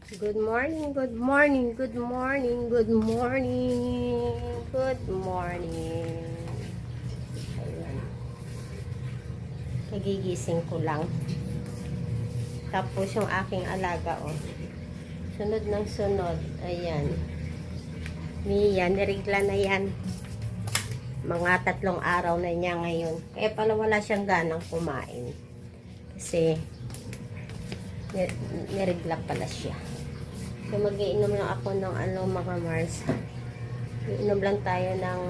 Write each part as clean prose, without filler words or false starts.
Good morning, good morning, good morning, good morning, good morning. Ayan. Kagigising ko lang. Tapos yung aking alaga, oh. Sunod ng sunod. Ayan. Mia, nirigla na yan. Mga 3 araw na niya ngayon. Kaya pala wala siyang ganang kumain. Kasi nirigla pala siya. So mag-iinom lang ako ng mga Mars. Iinom lang tayo ng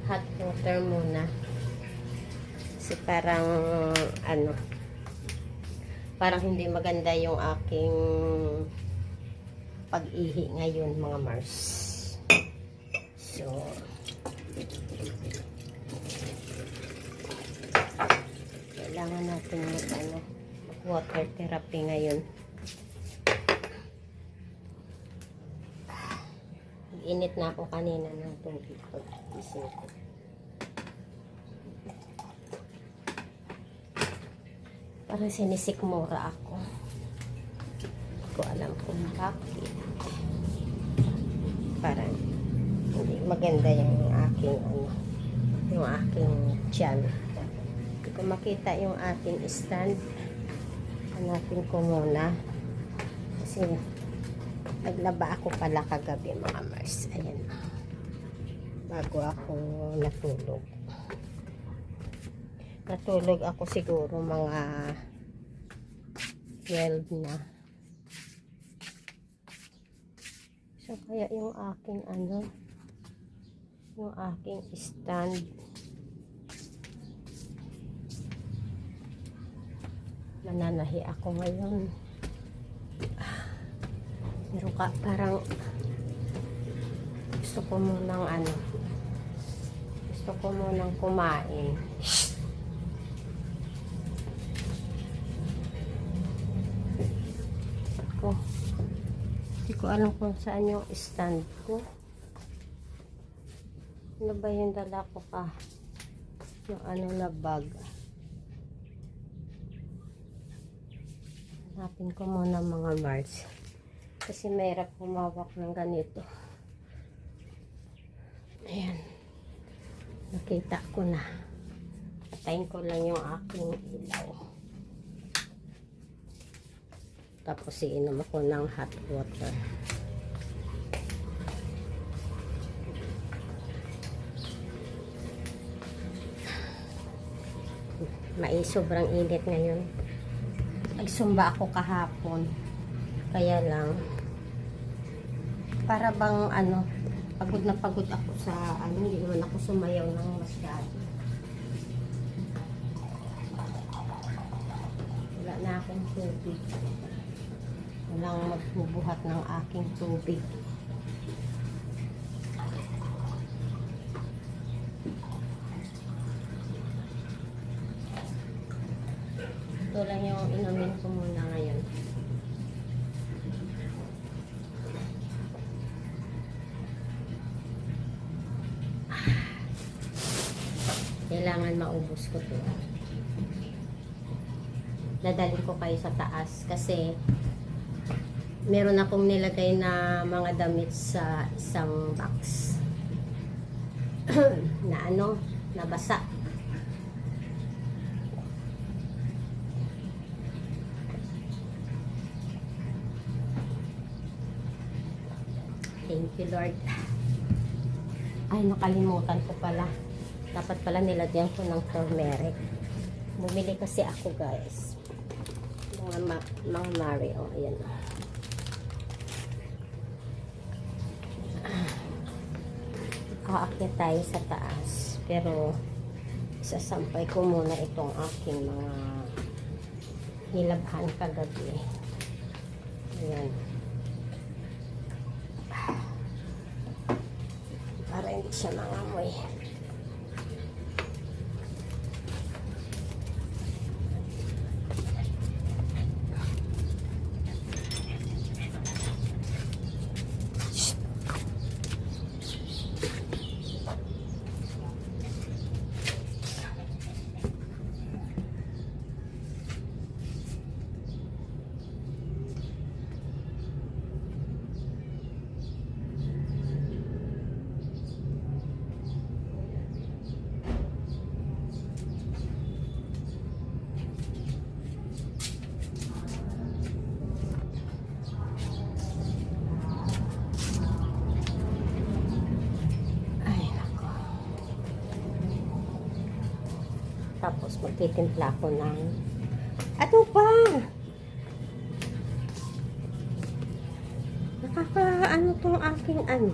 hot water muna. Kasi parang hindi maganda yung aking pag-ihi ngayon mga Mars. So kailangan natin mag-water therapy ngayon. Init na ako kanina ng tubig pag-isip ko. Parang sinisikmura ako. Hindi ko alam kung bakit. Parang hindi maganda yung aking tiyan. Hindi ko makita yung ating stand. Hanapin ko muna. Kasi naglaba ako pala kagabi mga Mars. Ayan. Bago ako natulog. Natulog ako siguro mga 12 na. So kaya yung aking stand mananahi ako ngayon. Pero parang gusto ko munang kumain. Hindi ko alam kung saan yung stand ko. Ano ba yung dala ko ka? Yung na bag. Hanapin ko muna mga Mars. Kasi mahirap humawak ng ganito. Ayan. Nakita ko na. Patayin ko lang yung aking ilaw. Tapos iinom ako ng hot water. Sobrang init ngayon. Nagsumba ako kahapon. Kaya lang para bang pagod na pagod ako sa hindi naman ako sumayaw ng masyado. Wala na akong tubig. Walang magbubuhat ng aking tubig. Ito lang yung inumin ko muna ngayon. Kailangan maubos ko to. Dadalhin ko kayo sa taas kasi meron akong nilagay na mga damit sa isang box na nabasa. Thank you Lord. Ay, nakalimutan ko pala. Dapat pala nilagyan ko ng turmeric. Bumili kasi ako guys. Mga Mario. Ayan. Aakyat tayo sa taas. Pero isasampay ko muna itong aking mga nilabhan kagabi. Ayan. Para hindi siya mangamoy. magtitimpla ko ng ano pa? Nakaka-ano tong aking ano?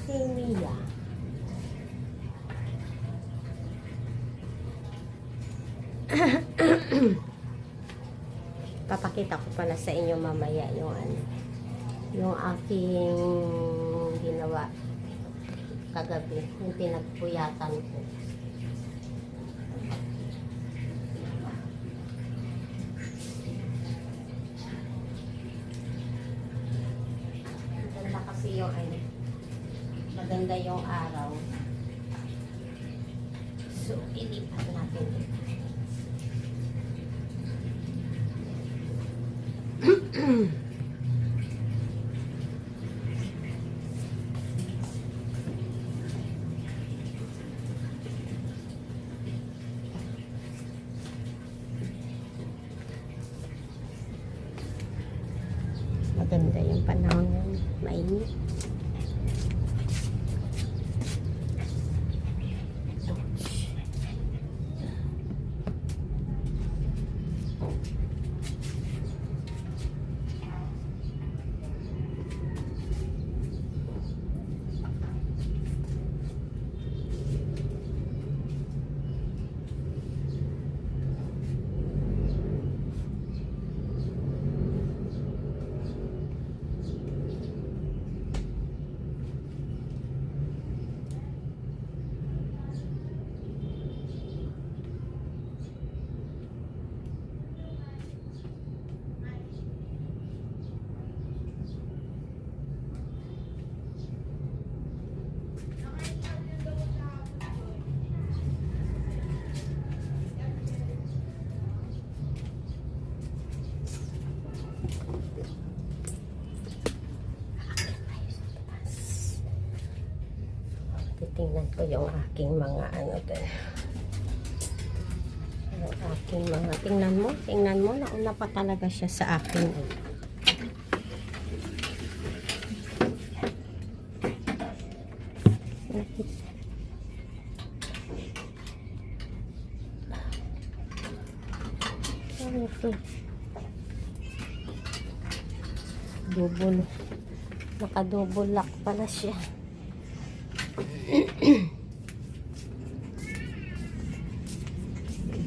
Si Mia. Papakita ko pala sa inyo mamaya yung ano, yung aking ginawa kagabi, yung pinagpuyatan ko. Maganda kasi yung ano, maganda yung araw. So, ilipat natin ito. Maganda yung panahon ng mainit. Titingnan ko yung aking mga ano din. Yung aking mga, tingnan mo, nauna pa talaga siya sa akin. Ano ito? Double. Naka-double lock pala siya.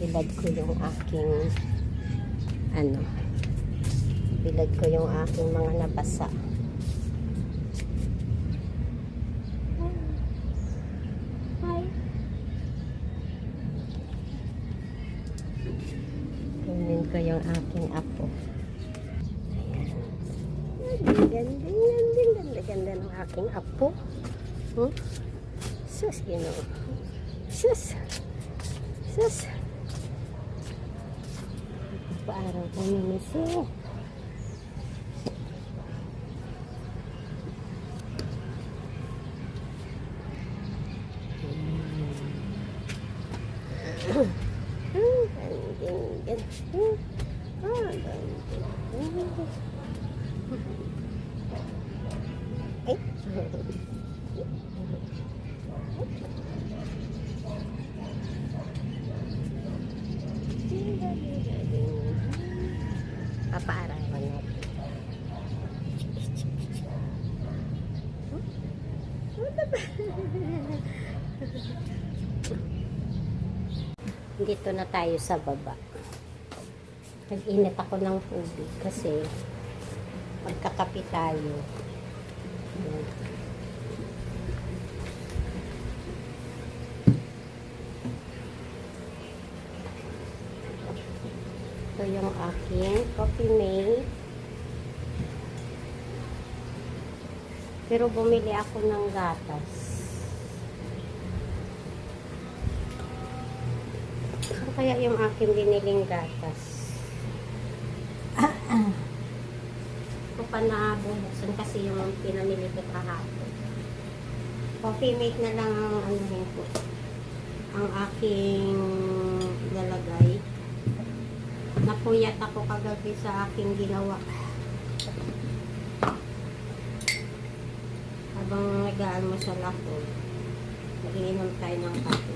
Bilad ko yung aking ano, bilad ko yung aking mga nabasa. Hi. Kunin ko yung aking apo. Ayan. Ganda ng aking apo. Sus, Ginoo. Sus. Paaraw kami ni siya. Ay. Papaarawan natin. Dito na tayo sa baba. Nag-init ako ng tubig kasi magkakape tayo. Ito yung aking coffee mate. Pero bumili ako ng gatas. Ano kaya yung aking biniling gatas? Ito pa na bubuksan kasi yung pinamili ko kahapon. Coffee mate na lang ang anuhin ko. Ang aking ilalagay. Napuyat ako kagabi sa aking ginawa. Habang nag-aalmusal ako, mag-iinom tayo ng kape.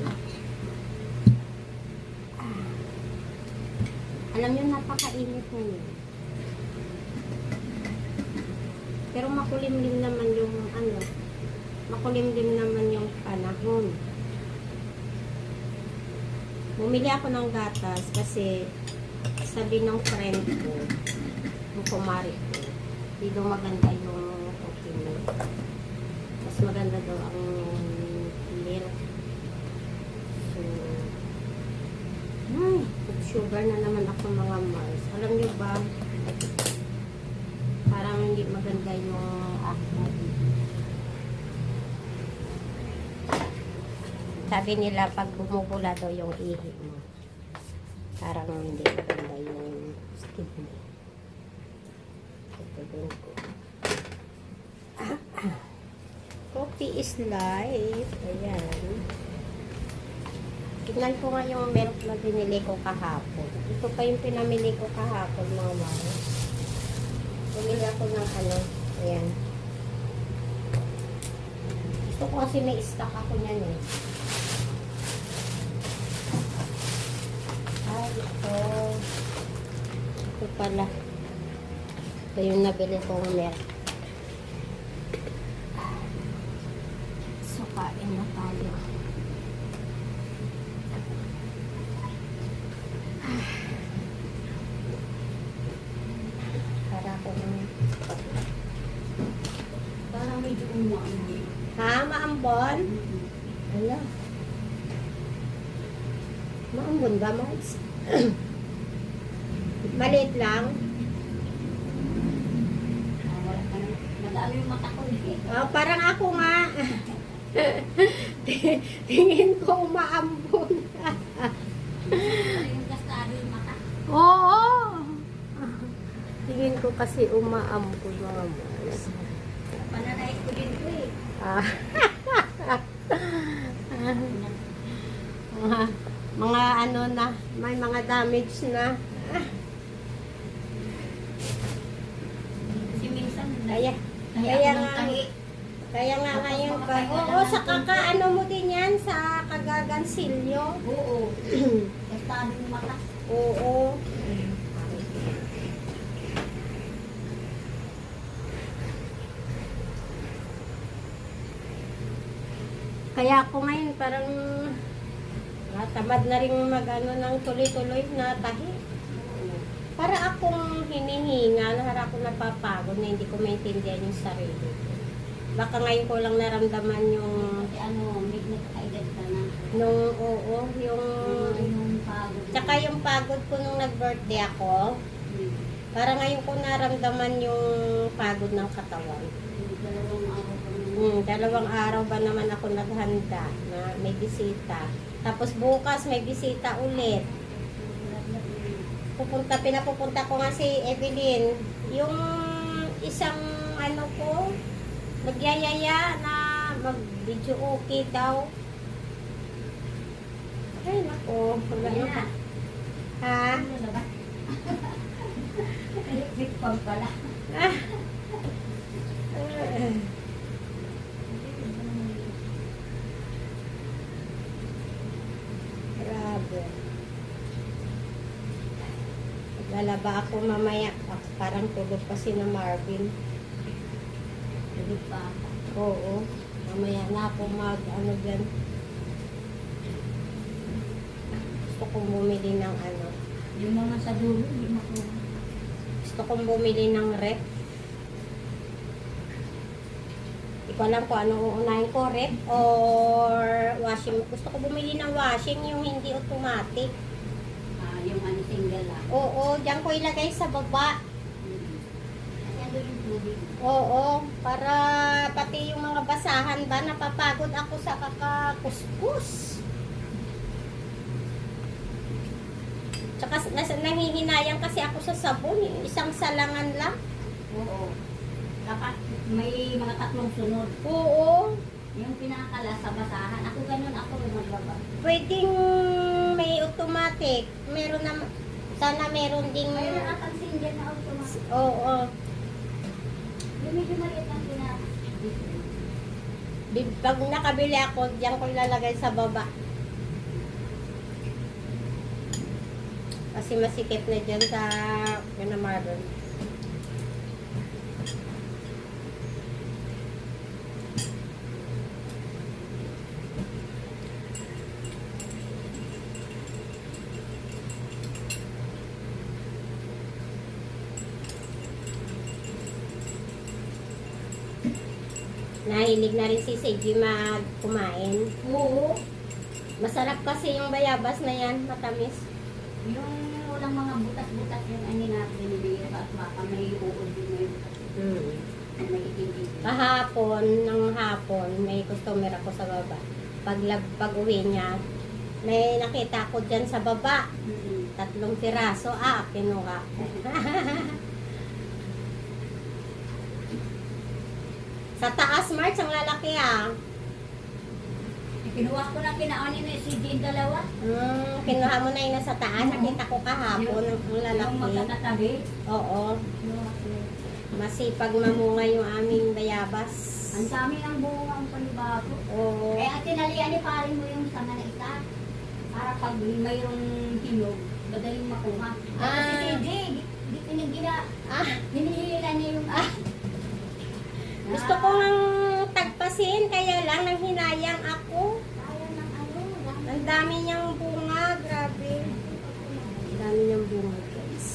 Alam niyo, napakainit ngayon. Pero makulimlim naman yung ano, makulimlim naman yung panahon. Bumili ako ng gatas kasi sabi ng friend ko, yung kumari ko, dito maganda yung coffee milk. Mas maganda daw ang milk. So, ay, sugar na naman ako mga Mars. Alam niyo ba, parang hindi maganda yung aking. Sabi nila, pag bumubula daw yung ihi mo, parang hindi maganda yung skin mo. Ito din ko. Coffee is life. Ayan. Tignan ko nga yung milk na binili ko kahapon. Ito pa yung pinamili ko kahapon, mga mama. Bumili ako ng ano. Ayan. Gusto ko kasi may stock ako niyan eh. Ay, ito. Ito pala. Ito yung nabili kong milk. So, kain na tayo. Para ako ng... Parang medyo umaambon. Ha? Maambon? Ala. Maambon ba, Mars? Maliit lang? Wala ka na. Nag-ano yung mata ko eh. Oh, parang ako nga. Tingin ko umaambon. Yung gastado yung mata. Oo. Tingin ko kasi umaambon, mga Mars. Pananais ko din ko eh. Ah. mga ano na, may mga damage na. Kasi minsan, Kaya kaya nga, tahi. kaya nga ngayon pa. Oo, sa kakaano mo din yan, sa kagagansilyo. Oo. Gastado yung mata. Oo. Kaya ako ngayon parang tamad na rin mag-ano ng tuloy-tuloy na tahi. Para akong hinihinga, para akong napapagod na hindi ko maintindihan yung sarili. Baka ngayon ko lang naramdaman yung Kasi ano, may nagkakaedad ka na. nung oo, yung Yung pagod. tsaka yung pagod ko nung nag-birthday ako. Para ngayon ko naramdaman yung pagod ng katawan. Dalawang araw ko na. 2 araw ba naman ako naghanda na may bisita. Tapos bukas may bisita ulit. Pinapupunta ko nga si Evelyn. Yung isang ano ko, nagyayaya na mag-video okay daw. Ay, nako. Ano ka? Ha? Ano na ba? Electric pump pala. Ah. Grabe. Lalaba ako mamaya. Parang tulog pa si na Marvin. Tulog pa. Oo. Mamaya na ako ano dyan. Gusto kong bumili ng ano. Yung mga sa dulo, hindi makuha. Gusto kong bumili ng rep. Hindi ko alam kung anong uunahin ko, rep or washing. Gusto ko bumili ng washing, yung hindi automatic. Yung ano single lang. Oo, diyan ko ilagay sa baba. Kasi ando yung tubig. Oo, para pati yung mga basahan ba, napapagod ako sa kakakuskus. Tsaka nahihinayang kasi ako sa sabon, yung isang salangan lang. Oo. Dapat may mga 3 sunod. Oo, Yung pinakala sa basahan. Ako ganun, ako maglaba. pwedeng may automatic. Meron na, sana meron ding, Mayroon atang single na automatic. oo, Yung medyo maliit ang pinaka. pag nakabili ako, diyan ko ilalagay sa baba. Kasi masikip na dyan sa marble. Nahilig na rin si Seiji kumain. Oo. Masarap kasi yung bayabas na yan, matamis. Yung walang mga butas-butas yung ano na binibigyan at baka may uod din na yung may itigil. Kahapon, ng hapon, may customer ako sa baba. Pag uwi niya, may nakita ko dyan sa baba. 3 piraso, kinuha ko. Sa taas, March, ang lalaki Kinuha ko na kinaanin na si Jane dalawa. Kinuha mo na yun nasa taas. Nakita ko kahapon ang Yung lalaki. magkakatabi. Oo. Kinuha ko na. Masipag mamunga yung aming bayabas. Ang dami ng bunga ang panibago. Oo. Kaya tinalian ni parin mo yung sanga na isa. Para pag mayroong hinog, madaling makuha. Kasi si Jane, di pinagila. Hinihila niya yung Gusto ko ng tagpasin, kaya lang nang hinayang ako. Kaya ng ano. Ang dami niyang bunga, grabe. Ang dami niyang bunga, guys.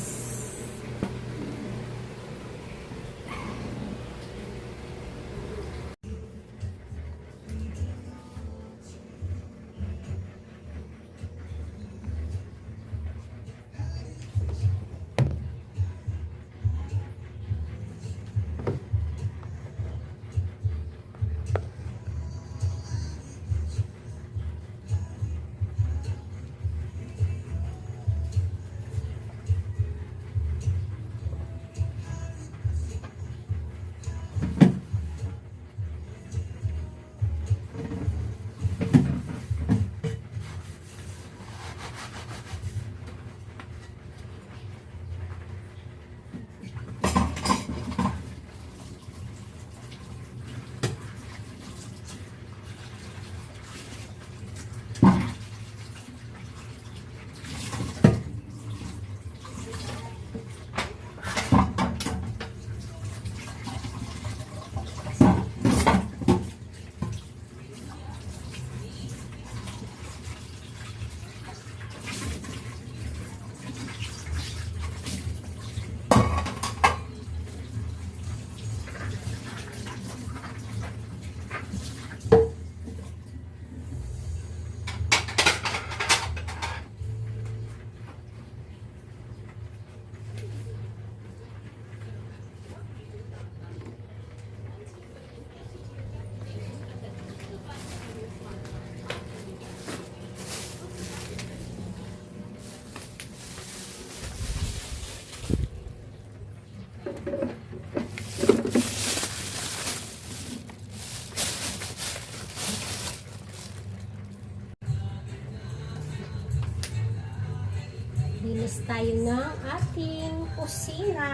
Bilis tayo ng ating kusina.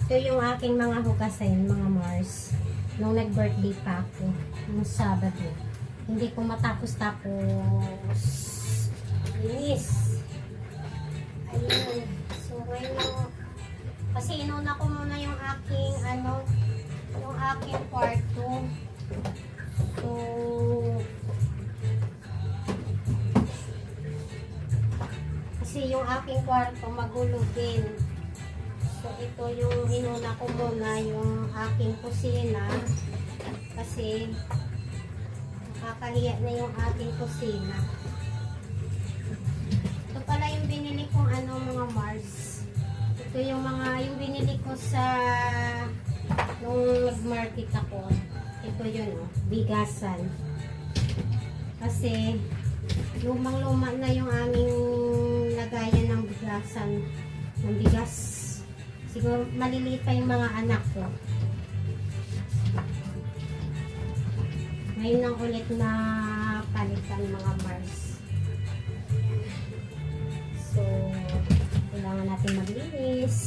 Ito yung aking mga hugasin, mga Mars. Nung nag-birthday pa ako, nung Sabado. Hindi ko matapos-tapos. Linis. Ayun. So, ngayon, kasi inuna ko muna yung aking, yung aking kwarto. So, kasi yung aking kwarto magulo din. So ito yung inuna ko muna, yung aking kusina. Kasi nakakahiya na yung aking kusina. Ito pala yung binili kong mga Mars. Ito yung binili ko sa nung nag-market ako. Ito yun, bigasan. Kasi lumang-luma na yung aming lagayan ng bigasan, ng bigas. Siguro maliliit pa yung mga anak ko. Ngayon lang ulit na palitan mga Mars. So, kailangan natin maglinis.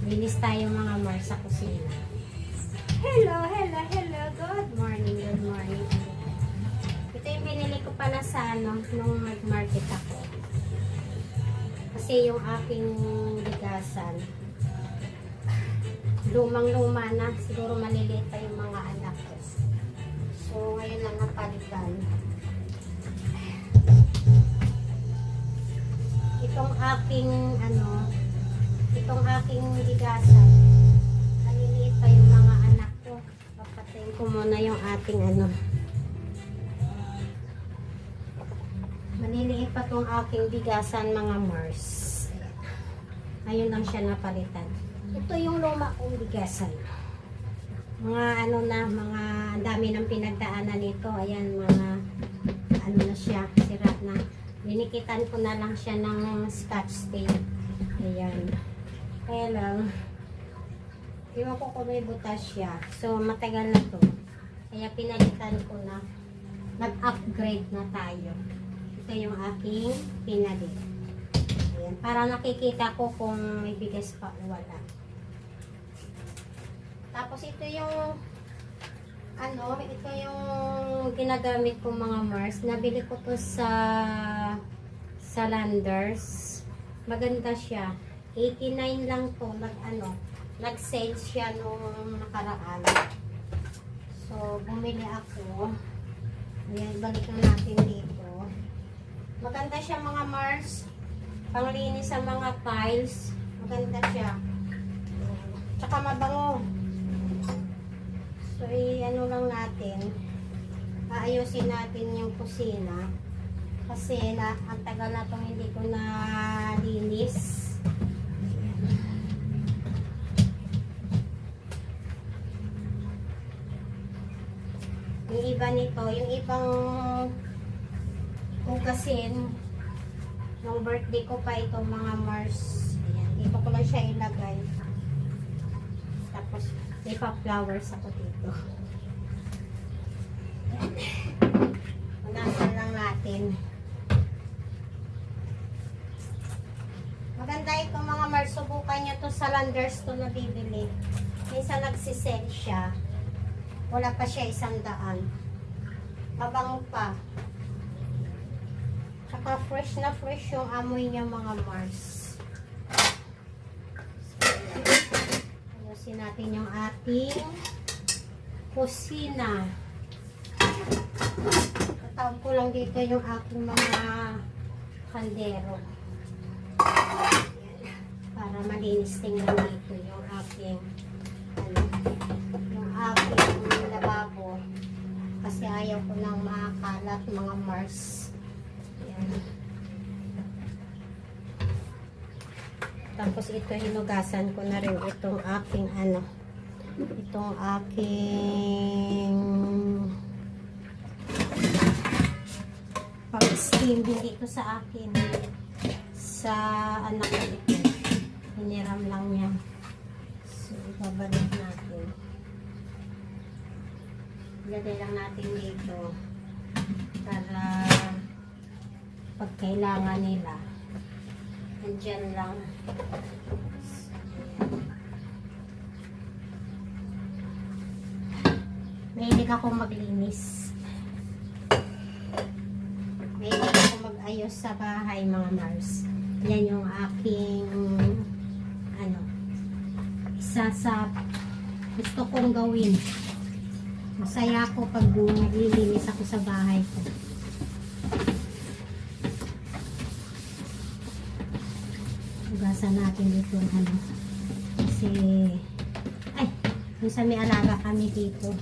Linis tayo mga Mars sa kusina. Hello, hello, hello. Good morning, good morning. Ito yung binili ko pala sa ano, nung nag-market ako. Kasi yung aking bigasan, lumang-luma na. Siguro maliliit pa yung mga anak ko. So, ngayon lang napalitan. Itong aking, itong aking bigasan, maliliit pa yung mga anak ko. Papatayin ko muna yung ating maliliit pa tong aking bigasan mga Mars. Ngayon lang siya napalitan. Ito yung luma kong bigasan. Mga mga ang dami ng pinagdaanan nito. Ayan, mga na siya, sira na. Linikitan ko na lang siya ng scotch tape. Ayan. Kaya lang, iwan ko kung may butas siya. So, matagal na to. Kaya pinalitan ko na. Nag-upgrade na tayo. Ito yung aking pinalit. Ayan. Para nakikita ko kung may bigas pa o wala. Tapos ito yung ito yung ginagamit kong mga Mars. Nabili ko to sa Landers. Maganda siya. 89 lang to. Nag-sale siya nung nakaraan. So, bumili ako. Ayan, balik na natin dito. Maganda siya mga Mars. Panglinis sa mga tiles. Maganda siya. Tsaka mabango. So, lang natin. Aayusin natin yung kusina. Kasi ang tagal na itong hindi ko na linis. Yung iba nito, yung ibang hugasin, nung birthday ko pa ito mga Mars. Ayan, dito ko lang siya ilagay. Tapos, may pa-flowers ako dito. Punasan lang natin. Maganda ito mga Mars. Subukan nyo to sa Landers to na bibili. Minsan nagsisell siya. Wala pa siya 100. Mabango pa. Tsaka fresh na fresh yung amoy niya mga Mars. Ayusin natin yung ating kusina. Tatawag ko lang dito yung aking mga kaldero. Ayan. Para malinis tingnan dito yung aking lababo. Kasi ayaw ko nang makakalat mga Mars. Ayan. Tapos ito hinugasan ko na rin itong aking pang-steam dito sa akin. Sa anak ko ito. Hiniram lang niya. So, ibabalik natin. Ilagay lang natin dito para pag kailangan nila andyan lang. Mahilig ako maglinis. Mahilig ako mag-ayos sa bahay mga Mars. Yan yung aking isa sa gusto kong gawin. Masaya ako pag naglilinis ako sa bahay ko. Hugasan natin dito kasi minsan may alaga kami dito.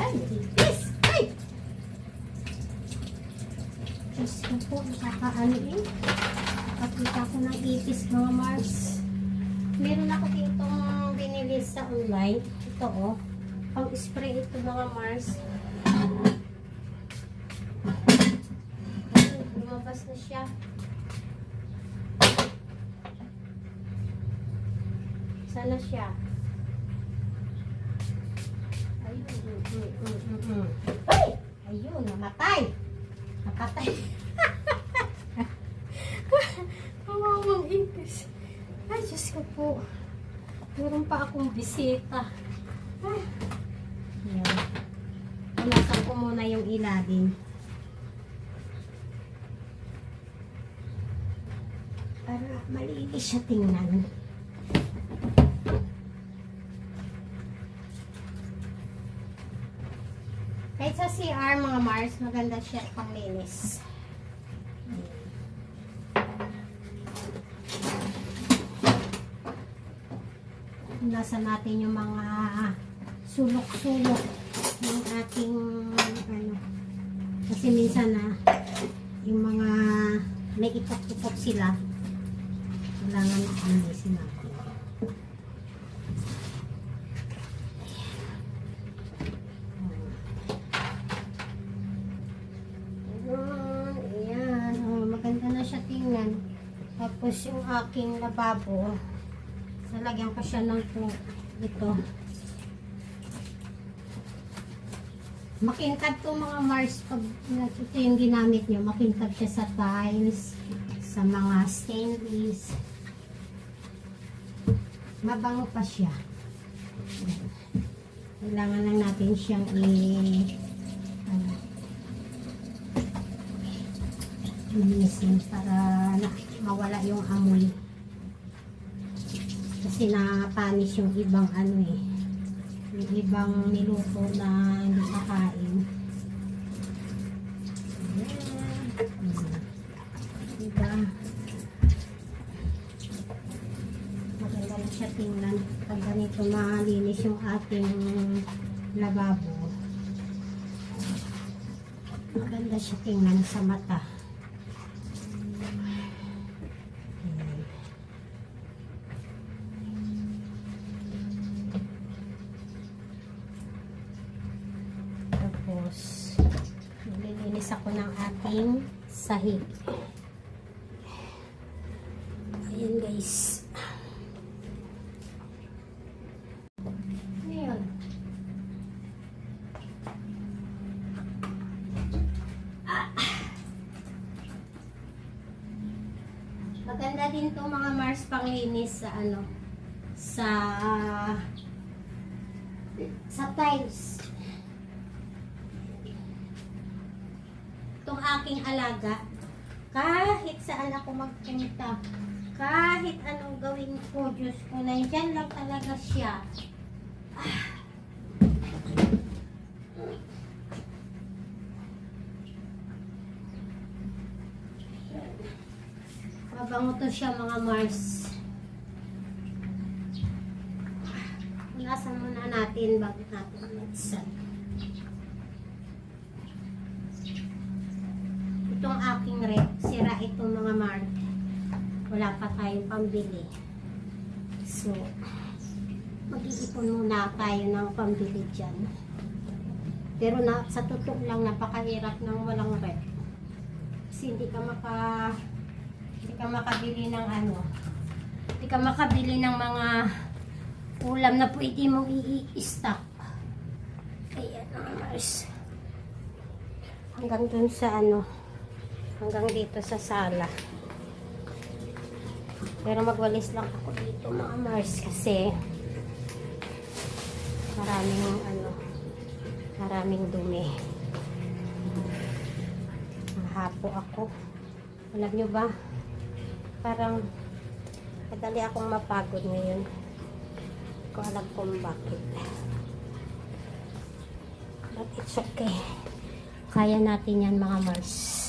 Ay, ipis! Ay! Diyos ko po, nakakita ko ng ipis mga Mars. Meron ako ditong binili sa online. Ito pang spray ito mga Mars. Lumabas na siya. Sana siya. Ayun. Ay! Ayun, namatay. Napatay. Kawawang ipis. Ay, Diyos ko po. Meron pa akong bisita. Ay. Ayan. Punasan ko muna yung ilalim. Para malinis siya tingnan. Kahit sa CR mga Mars, maganda siya panglinis. Nasa natin yung mga sulok-sulok ng ating ano. Kasi minsan na yung mga may itok-itok sila. Kailangan linisin natin. Ayan. Oh, maganda na siya tingnan. Tapos yung aking lababo, nalagyan ko siya ng ito. Makintab to mga Mars pag ito yung ginamit nyo. Makintab siya sa tiles, sa mga stainless. Mabango pa siya. Kailangan lang natin siyang linisin para mawala yung amoy. Kasi napanis yung ibang ano yung ibang niluto na hindi kakain. Diba? Maganda na siya tingnan. Pag ganito malinis yung ating lababo. Maganda siya tingnan sa mata. Tapos, nililinis ako ng ating sahig. Ayan guys. Ano yun? Maganda din to mga Mars panglinis sa ano, sa tiles. Itong aking alaga, kahit saan ako magpunta, kahit anong gawin ko, Diyos ko, nandyan lang talaga siya. Mabango to siya mga Mars. Punasan muna natin bago natin mag-set. Itong aking rep, sira itong mga Mars. Wala pa tayong pambili. So, mag-iipon muna tayo ng pambili dyan. Pero sa totoo lang, napakahirap ng walang rep. Kasi hindi ka makabili ng ano. Hindi ka makabili ng mga ulam na pwede mong i-stock. Ayan mga Mars. Hanggang dun sa ano. Hanggang dito sa sala. Pero magwalis lang ako dito mga Mars kasi maraming dumi. Mahapo ako. Alam nyo ba? Parang madali akong mapagod ngayon. Hindi ko alam kung bakit. But it's okay. Kaya natin yan mga Mars.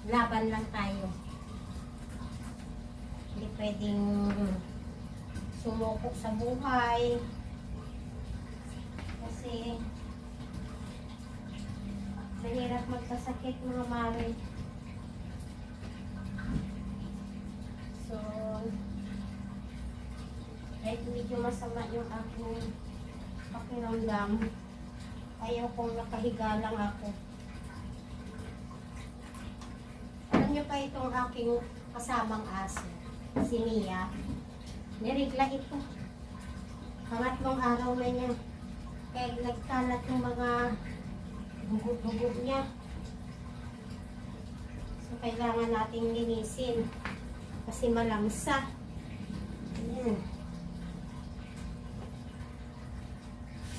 Laban lang tayo. Hindi pwedeng sumukok sa buhay. Kasi mahirap magkasakit mga mare. So, kahit medyo masama yung aking pakiramdam, ayaw kong nakahiga lang ako. Alam nyo pa itong aking kasamang aso, si Mia. Nirigla ito. Pangatlong araw na niya. Kaya nagkalat yung mga bugog-bugog niya. So, kailangan nating linisin. Kasi malangsa. Ayan.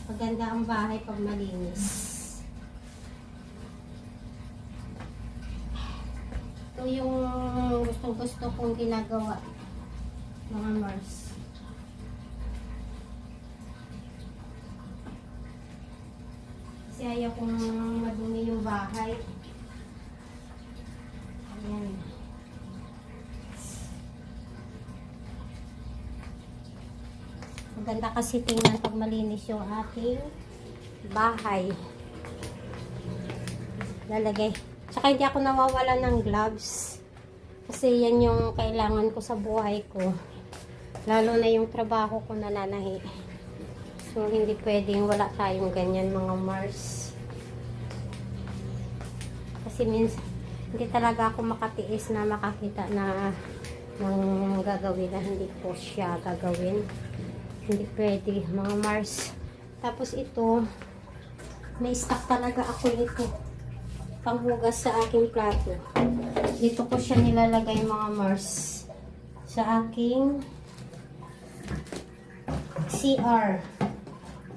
Maganda ang bahay pag malinis. Ito yung gusto kong ginagawa, mga Mars. Kasi ayaw kong madumi yung bahay. Ayan. Maganda kasi tingnan pag malinis yung ating bahay. Lalagay. Tsaka hindi ako nawawala ng gloves. Kasi yan yung kailangan ko sa buhay ko. Lalo na yung trabaho ko nananahi. So, hindi pwedeng wala tayong ganyan mga Mars. Kasi minsan, hindi talaga ako makatiis na makakita na ng gagawin na hindi ko siya gagawin. Hindi pwede mga Mars. Tapos ito, may stock talaga ako nito. Panghugas sa aking plato. Dito ko siya nilalagay mga Mars. Sa aking CR.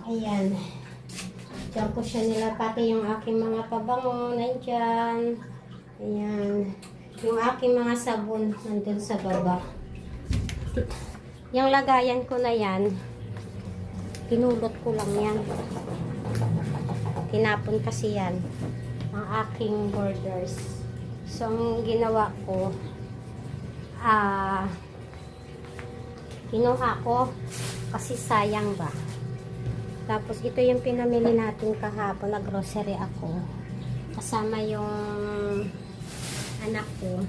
Ayan. Diyan ko siya nila, pati yung aking mga pabango, nandyan. Ayan. Yung aking mga sabon, nandun sa baba. Yung lagayan ko na yan, pinulot ko lang yan. Tinapon kasi yan. Ang aking borders. So, ang ginawa ko, kinuha ko kasi sayang ba. Tapos ito yung pinamili natin kahapon, na grocery ako. Kasama yung anak ko.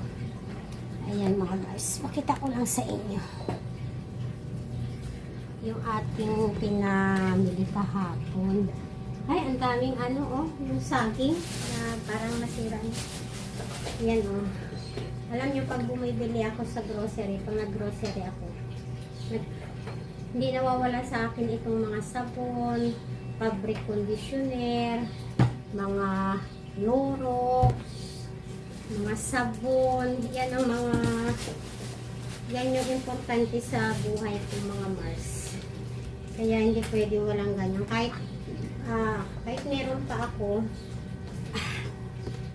Ayan mga guys, makita ko lang sa inyo. Yung ating pinamili kahapon. Ay, ang daming ano oh, yung saging na parang nasira. Ayan oh. Alam nyo, pag bumibili ako sa grocery, pag nag-grocery ako, hindi nawawala sa akin itong mga sabon, fabric conditioner, mga Lorox, mga sabon. Yan ang mga, yan yung importante sa buhay ko mga Mars. Kaya hindi pwede walang ganyan. Kahit meron pa ako,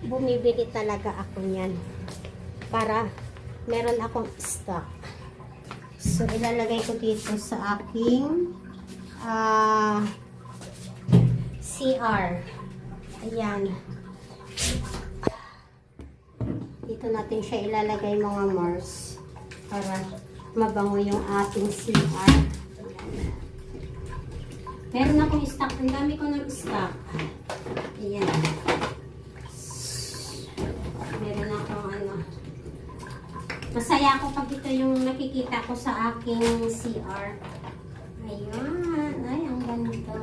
bumibili talaga ako niyan para meron akong stock. So, ilalagay ko dito sa aking CR. Ayan. Dito natin siya ilalagay mga Mars para mabango yung ating CR. Meron akong stock. Ang dami ko ng stock. Ayan. Meron akong ano. Masaya ako pag ito yung nakikita ko sa aking CR. Ayan. Ay, ang ganda.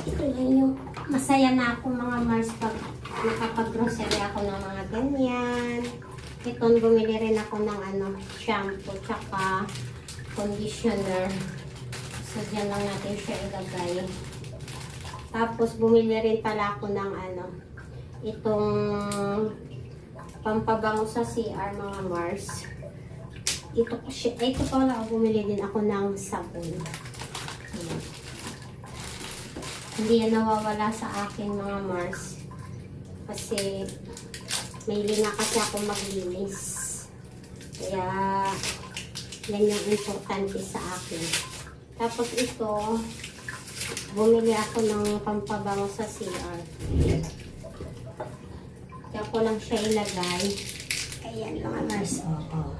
Ito lang yung masaya na ako mga Mars pag nakapag-grocery ako ng mga ganyan. Ito, bumili rin ako ng ano, shampoo tsaka conditioner. So, dyan lang natin siya ilagay. Tapos, bumili rin pala ako ng ano, itong pampabango sa CR mga Mars. Ito pala, bumili din ako ng sabon. Ayan. Hindi yan nawawala sa akin mga Mars. Kasi, may na kasi ako maglinis. Kaya, yan yung importante sa akin. Tapos ito, bumili ako ng pampabango sa CR. Kaya ko lang siya ilagay. Ayan mga Mars. O,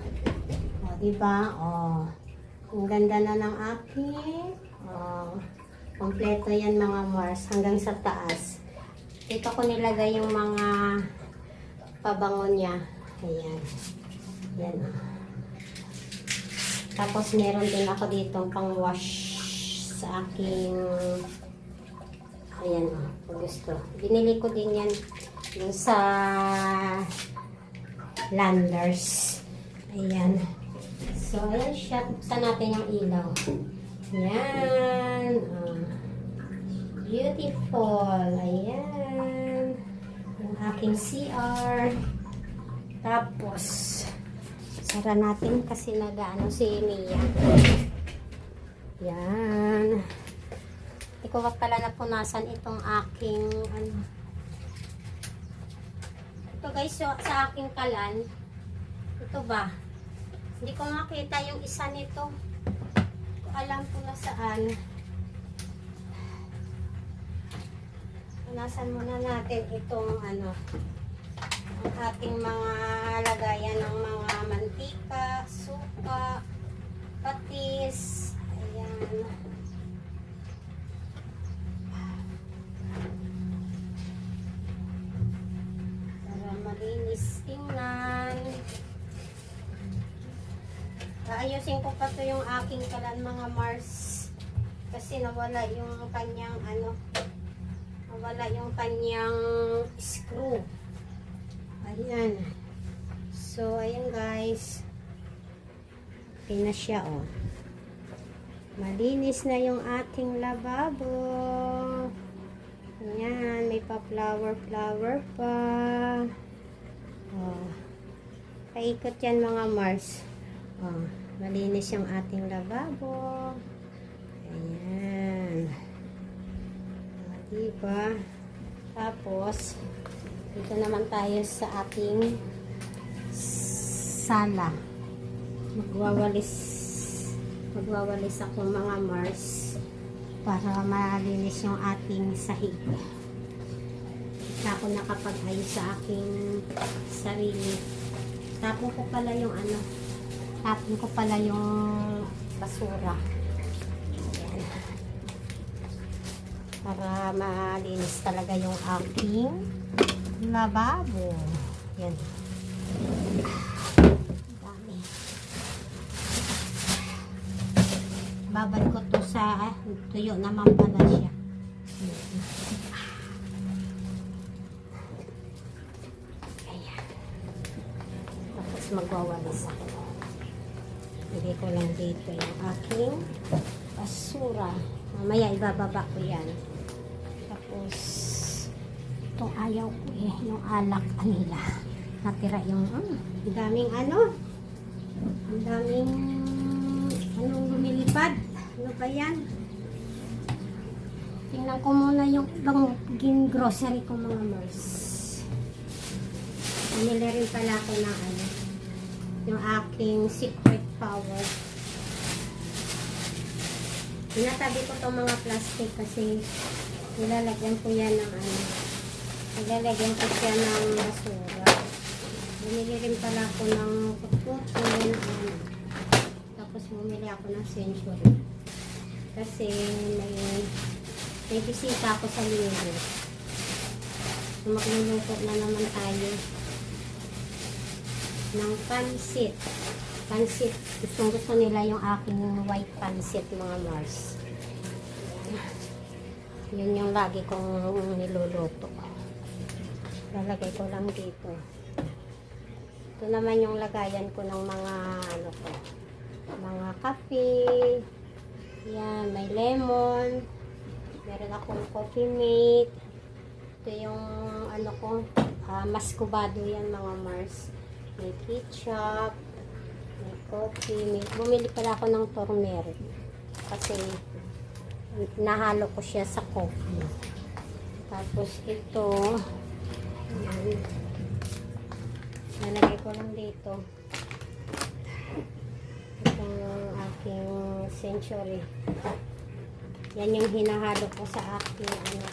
diba? O, ang ganda na ng akin. O, kompleto yan mga Mars. Hanggang sa taas. Ito ko nilagay yung mga pabango niya. Ayan. Yan o. Tapos meron din ako dito pang wash sa aking, ayan o, kung gusto. Binili ko din yan yung sa Landers. Ayan. So, ayan siya. Buksan natin yung ilaw. Ayan. Beautiful. Ayan. Yung aking CR. Tapos, sara natin kasi nag-ano si Mia. Yan. Hindi ko pa pala napunasan itong aking ano. Ito guys, so, sa aking kalan. Ito ba? Hindi ko makita yung isa nito. Hindi ko alam kung nasaan. Punasan muna natin itong ano. Ang ating mga lagayan ng mga mantika, suka, patis, ayan. Para malinis tingnan. Ayusin ko pa to yung aking kalan mga Mars. Kasi nawala yung kanyang ano, nawala yung kanyang screw. Ayan. So, ayan guys. Okay na siya, oh. Malinis na yung ating lababo. Ayan. May pa-flower pa. Oh. Paikot yan mga Mars. Oh. Malinis yung ating lababo. Ayan. Diba? Tapos, dito naman tayo sa ating sala. Magwawalis ako mga Mars para malinis yung ating sahig. Hindi ako nakapag-ayos sa aking sarili. Tapon ko pala yung ano, tapon ko pala yung basura. Ayan. Para malinis talaga yung aking lababo. Yan. Dami. Babad ko to sa tuyo naman pala siya. Ayan. Tapos magwawalis ako. Hindi ko lang dito yung aking basura. Mamaya ibababa ko yan. Tapos itong ayaw ko yung alak nila. Natira yung daming ano. Ang daming anong lumilipad. Ano ba yan? Tingnan ko muna yung ibang grocery ko mga Mars. Bumili rin pala ako ng ano. Yung aking secret power. Tinatabi ko itong mga plastic kasi nilalagyan ko yan ng ano. Nilalagyan ko siya ng basura. Bumili rin pala ako ng putputin. Tapos bumili ako ng Century. Kasi may bisita ako sa linggo. So, magluluto na naman tayo ng pansit. Pansit. Gusto nila yung aking white pansit mga Mars. Yun yung lagi kong niluluto. Lalagay ko lang dito. Ito naman yung lagayan ko ng mga ano ko. Mga kape. Yan, may lemon. Meron akong coffee mate. Ito yung ano ko, mascobado yan mga Mars. May ketchup. May coffee mate. Bumili pala ako ng turmeric. Kasi nahalo ko siya sa coffee. Tapos ito, yan. Nalagay ko lang dito. Itong aking Century. Yan yung hinahalo ko sa aking ano,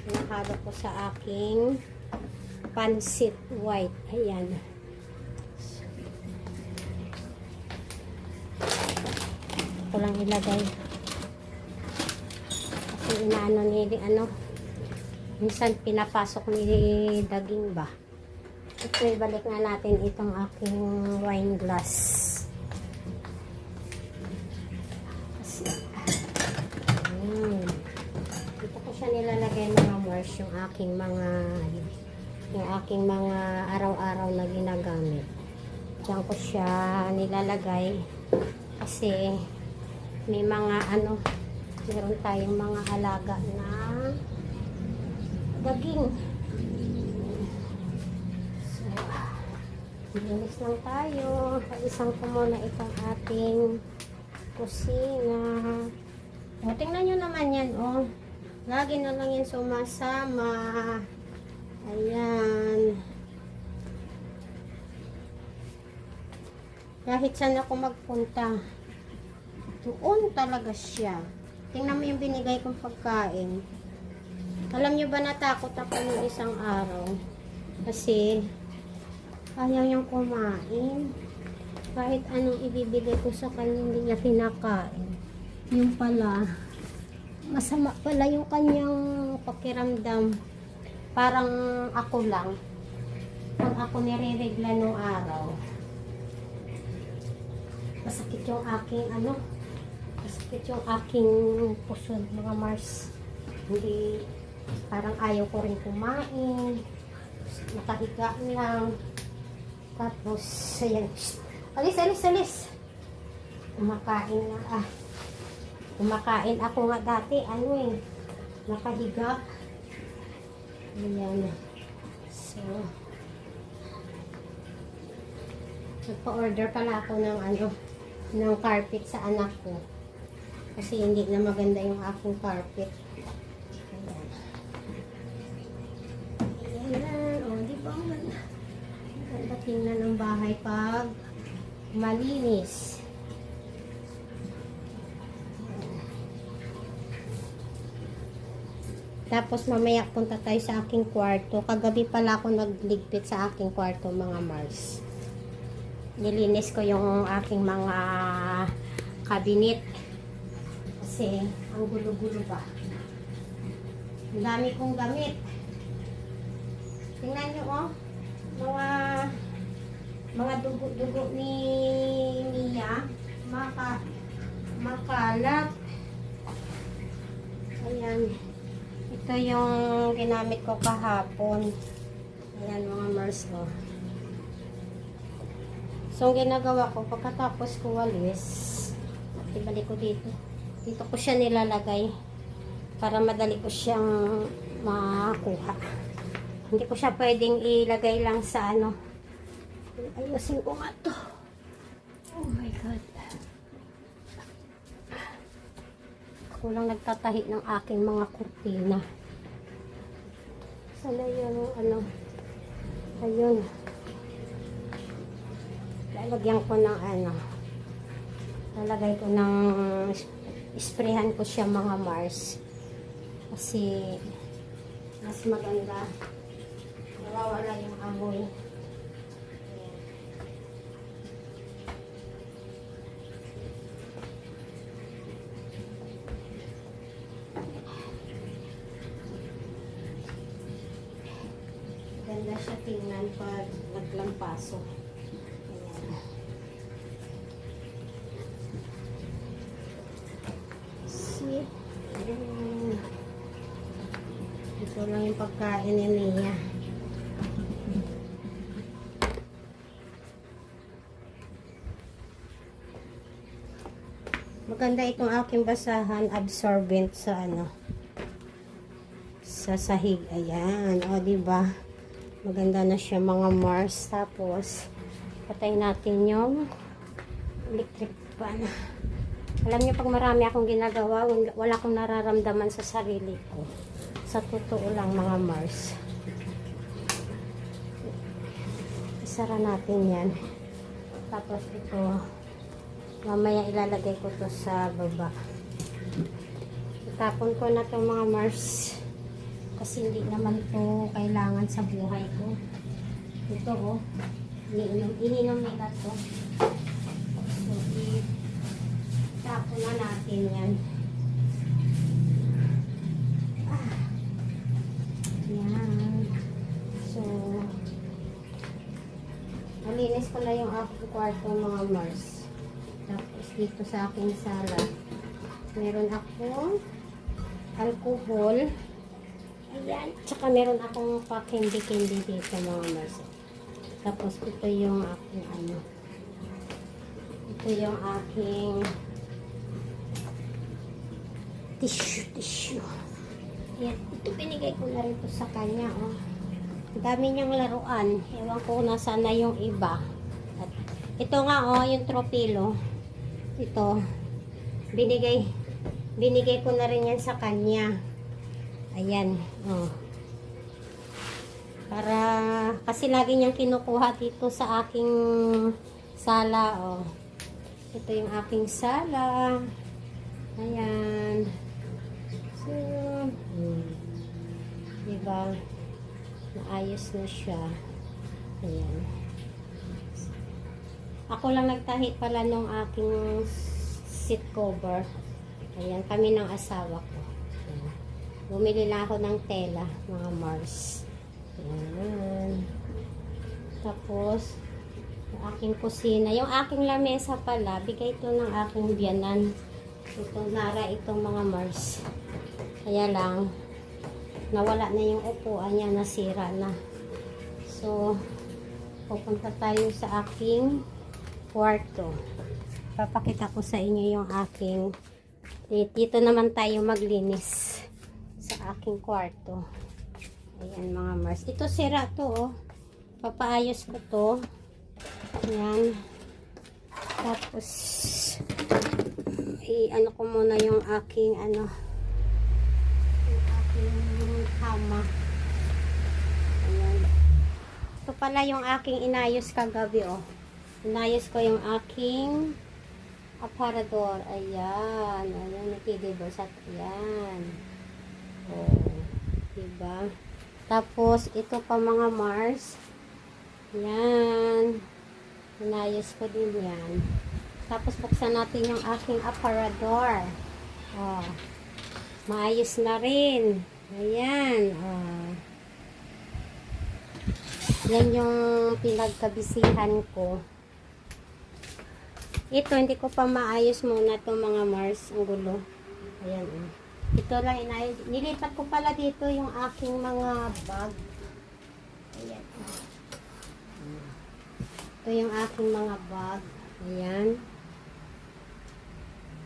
hinahalo ko sa aking pansit white. Ayan. Ito lang ilagay. Kasi inaano ni ano, minsan pinapasok ni daging ba. Ito, ibalik na natin itong aking wine glass. Kasi, dito ko siya nilalagay mga Mars, yung aking mga araw-araw na ginagamit. Diyan ko siya nilalagay kasi may mga ano, meron tayong mga alaga na daging. Linis lang tayo. Isang ko muna itong ating kusina. O, tingnan nyo naman yan, oh. Lagi na lang yan sumasama. Ayan. Kahit saan ako magpunta, doon talaga siya. Tingnan mo yung binigay kong pagkain. Alam nyo ba, natakot ako ng isang araw. Kasi, ayaw niyang kumain. Kahit anong ibibigay ko sa kanya, hindi niya kinakain. Yung pala, masama pala yung kanyang pakiramdam. Parang ako lang. Pag ako nire-regla nung araw, masakit yung aking masakit yung aking puso, mga Mars. Hindi, parang ayaw ko rin kumain. Nakahiga lang. Tapos, ayan. Alis. Kumakain na. Kumakain ako nga dati. Nakahiga. Ayan. So, nagpa-order pala ako ng carpet sa anak ko. Kasi hindi na maganda yung aking carpet. Ayan. O, di ba? Ganda tingnan ng bahay pag malinis. Tapos mamaya punta tayo sa aking kwarto. Kagabi pala ako nagligpit sa aking kwarto, mga Mars. Nilinis ko yung aking mga cabinet. Kasi ang gulo-gulo ba. Ang dami kong gamit. Tingnan nyo, oh. Mga dugo-dugo ni Mia. Makalat. Ayan. Ito yung ginamit ko kahapon. Ayan, mga Mars, oh. So, ang ginagawa ko, pagkatapos ko walis, ibalik ko dito. Dito ko siya nilalagay para madali ko siyang makuha. Hindi ko siya pwedeng ilagay lang sa ayusin ko nga to. Oh my God. Ako lang nagtatahi ng aking mga kurtina. Sana yung ayun. Lalagyan ko ng lalagay ko ng sprayhan ko siya, mga Mars. Kasi mas maganda. Nawawala yung amoy. Ganda siya tingnan pag naglampaso. Ayan. See? Ayan. Ito lang yung pagkain ni Mia. Maganda itong aking basahan, absorbent sa sa sahig. Ayan, o diba? Maganda na siya, mga Mars. Tapos patay natin yung electric fan. Alam niyo, pag marami akong ginagawa, wala akong nararamdaman sa sarili ko. Sa totoo lang, mga Mars. Isara natin yan. Tapos ito, mamaya ilalagay ko to sa baba. Itapon ko na to, mga Mars. Kasi hindi naman to kailangan sa buhay ko. Ito, oh. Ininom nila to. So, itapon na natin yan. Yan. So, malinis ko na yung aking kwarto, mga Mars. Tapos dito sa aking sala, meron akong alcohol. Ayan. Tsaka meron akong pa-candy-candy dito, mga Mars. Tapos ito yung aking ito yung aking tissue. Ayan. Ito binigay ko na rin to sa kanya, oh. Dami niyang laruan. Ewan ko nasaan na yung iba. At ito nga oh, yung tropilo. Ito. Binigay ko na rin yan sa kanya. Ayan. Oh. Para, kasi lagi niyang kinukuha dito sa aking sala. Oh. Ito yung aking sala. Ayan. So, diba? Naayos na siya. Ayan. Ako lang nagtahi pala nung aking seat cover. Ayan, kami ng asawa ko. Ayan. Bumili lang ako ng tela, mga Mars. Ayan. Tapos, yung aking kusina. Yung aking lamesa pala, bigay ito ng aking biyanan. Ito, nara itong mga Mars. Kaya lang, nawala na yung upuan niya, nasira na. So, pupunta tayo sa aking kwarto. Papakita ko sa inyo yung aking, dito naman tayo maglinis sa aking kwarto. Ayan mga Mars. Ito sira to oh. Papaayos ko to. Ayan. Tapos, ano ko muna yung aking kama. Ayan. Ito pala yung aking inayos kagabi, oh. Inayos ko yung aking aparador. Ayan. Ayan, nakidiba sa ayan. Oh. Diba? Tapos, ito pa mga Mars. Ayan. Inayos ko din yan. Tapos, buksan natin yung aking aparador. Oh. Maayos na rin. Ayan. Yan yung pinagkabisihan ko. Ito, hindi ko pa maayos muna itong mga Mars. Ang gulo. Ayan. Ito lang inayos. Nilipat ko pala dito yung aking mga bag. Ayan. Ito yung aking mga bag. Ayan.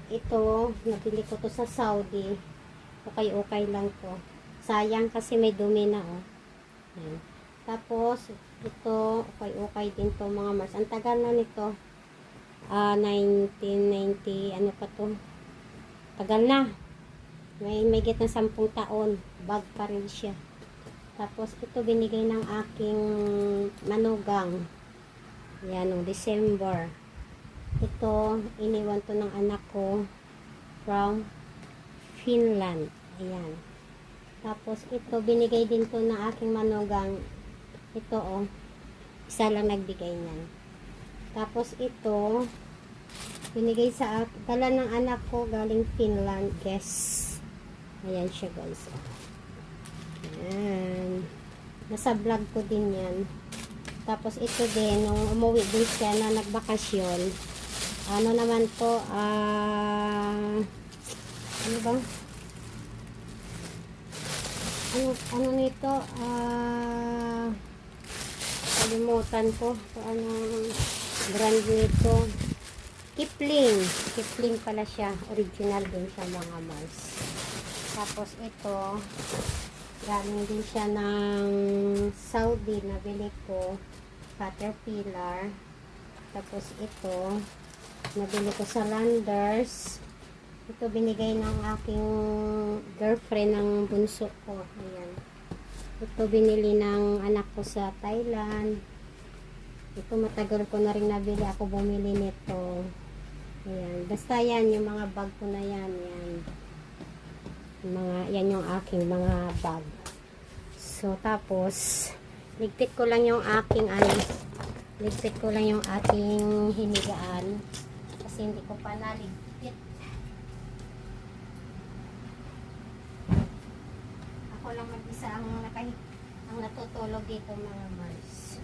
Ito, nabili ko to sa Saudi. Okay lang to. Sayang kasi may dumi na oh. Ayan. Tapos ito okay din to mga Mars. Ang tagal na nito. 1990 ano pa to? Tagal na. May git na 10 taon. Bag pa rin siya. Tapos ito binigay ng aking manugang. Yan noong December. Ito iniwan to ng anak ko from Finland. Ayan. Tapos ito binigay din to ng aking manugang. Ito oh. Isa lang nagbigay niyan. Tapos ito binigay sa dala ng anak ko galing Finland. Guess. Ayan siya guys. Ayan. Nasa vlog ko din yan. Tapos ito din nung umuwi din siya na nagbakasyon. Ano naman to? Ano bang? Ano nito? Kalimutan ko. Anong brand nito? Kipling pala siya. Original din siya mga Mars. Tapos ito, galing din siya ng Saudi. Nabili ko. Caterpillar. Tapos ito, nabili ko sa Landers. Ito binigay ng aking girlfriend ng bunso ko. Ayan. Ito binili ng anak ko sa Thailand. Ito matagal ko na rin nabili. Ako bumili nito. Ayan. Basta yan, yung mga bag ko na yan. Yan. Yan yung aking mga bag. So, tapos, ligpit ko lang yung aking ligpit ko lang yung aking hinigaan. Kasi hindi ko pa naligpit. Ako lang mag-isa ang natutulog dito mga Mars.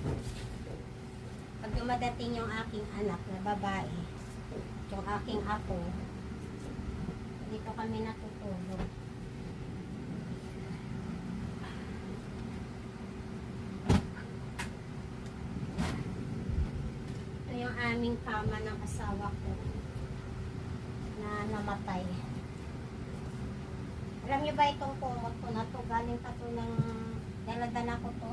Pag dumadating yung aking anak na babae, yung aking apo, dito kami natutulog. Ito yung aming kama ng asawa ko na namatay. Alam niyo ba itong kumot ko na to? Galing pa to ng daladala ko to.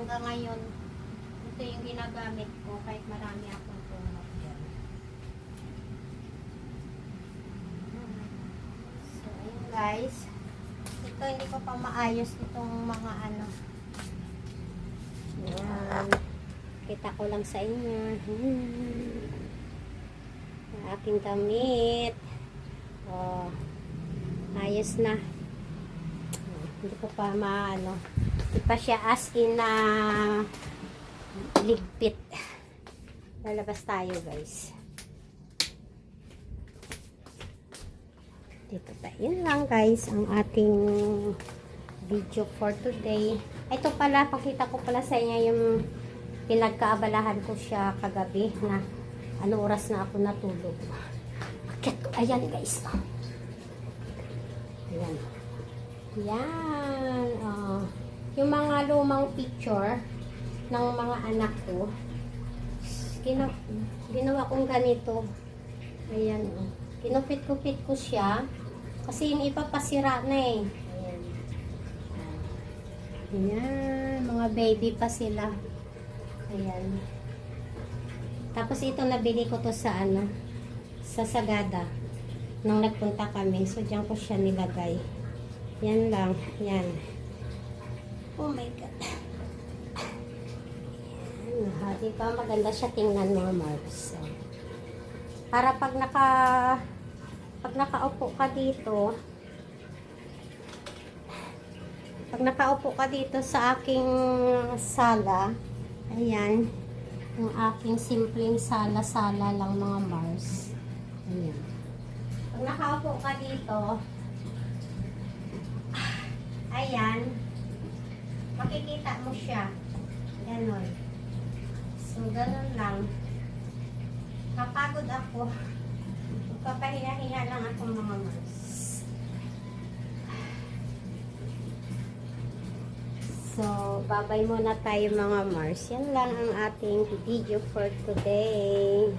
hanggang ngayon, ito yung ginagamit ko kahit marami akong kumot dyan. So, ayun guys. Ito, hindi ko pa maayos itong mga ano. Ayan. Kita ko lang sa inyo. Ang aking damit. Oh, ayos na. Hindi ko pa maano. Hindi pa siya as in na ligpit. Lalabas tayo guys. Dito tayo. Yun lang guys ang ating video for today. Ito pala, pakita ko pala sa inyo yung pinagkaabalahan ko siya kagabi na ano oras na ako natulog. Ayan guys. Ayan. Yan. Yung mga lumang picture ng mga anak ko, ginawa kong ganito. Ayan. Kinupit-kupit ko siya. Kasi yung iba pasira na eh. Ayan. Ayan. Mga baby pa sila. Ayan. Tapos ito nabili ko to sa ano, sa Sagada. Nung nagpunta kami. So, diyan ko siya nilagay. Yan lang. Yan. Oh my God. Yan. Diba maganda siya tingnan mga Mars. So, para pag nakaupo ka dito, sa aking sala, ayan, yung aking simpleng sala-sala lang mga Mars. Ayan. Pag nakaupo ka dito, ayan, makikita mo siya. Ganon. So, ganon lang. Kapagod ako. Papahinga-hinga lang ako mga Mars. So, babay muna tayo mga Mars. Yan lang ang ating video for today.